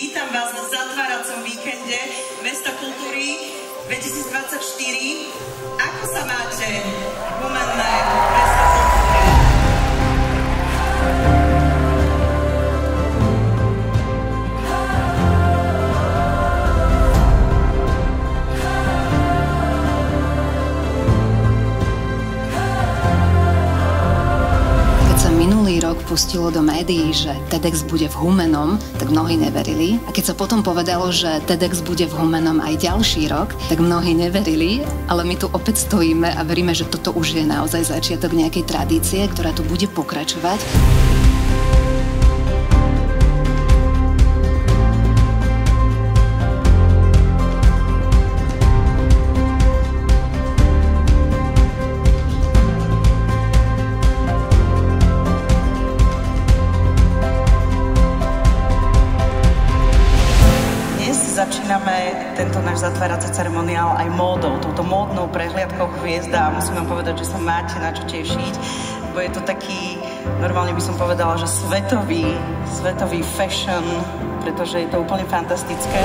Vítam vás na zatváracom víkende Mesta kultúry 2024. Ako sa máte, Humenné Mesto kultúry? Minulý rok pustilo do médií, že TEDx bude v Humennom, tak mnohí neverili. A keď sa potom povedalo, že TEDx bude v Humennom aj ďalší rok, tak mnohí neverili, ale my tu opäť stojíme a veríme, že toto už je naozaj začiatok nejakej tradície, ktorá tu bude pokračovať. Začíname tento náš zatvárací ceremoniál aj módou, touto módnou prehliadkou hviezd a musím vám povedať, že sa máte na čo tešiť, bo je to taký, normálne by som povedala, že svetový fashion, pretože je to úplne fantastické.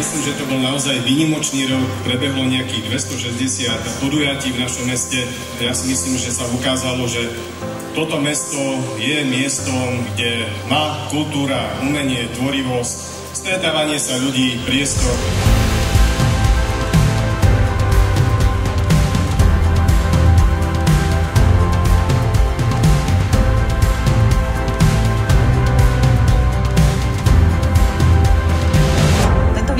Myslím, že to bol naozaj výnimočný rok, prebehlo nejakých 260 podujatí v našom meste. Ja si myslím, že sa ukázalo, že toto mesto je miestom, kde má kultúra, umenie, tvorivosť, stretávanie sa ľudí, priestor.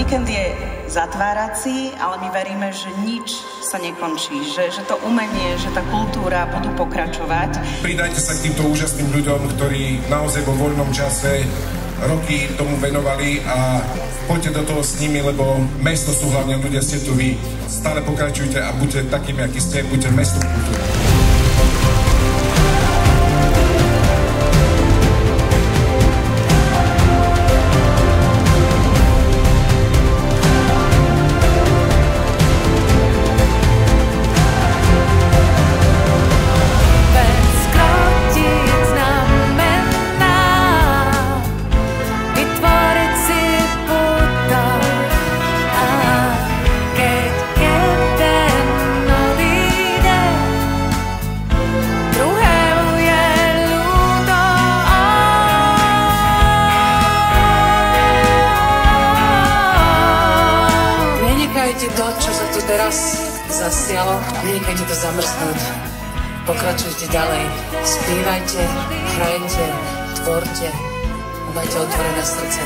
Víkend je zatvárací, ale my veríme, že nič sa nekončí, že to umenie, že tá kultúra budú pokračovať. Pridajte sa k týmto úžasným ľuďom, ktorí naozaj vo voľnom čase roky tomu venovali a poďte do toho s nimi, lebo mesto sú hlavne ľudia, ste tu vy. Stále pokračujte a buďte takými, akí ste, buďte mestom kultúry. To, čo sa tu teraz zasialo, nenechajte to zamrznúť. Pokračujte ďalej, spívajte, hrajte, tvorte, majte otvorené srdce.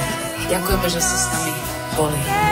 Ďakujeme, že ste s nami boli.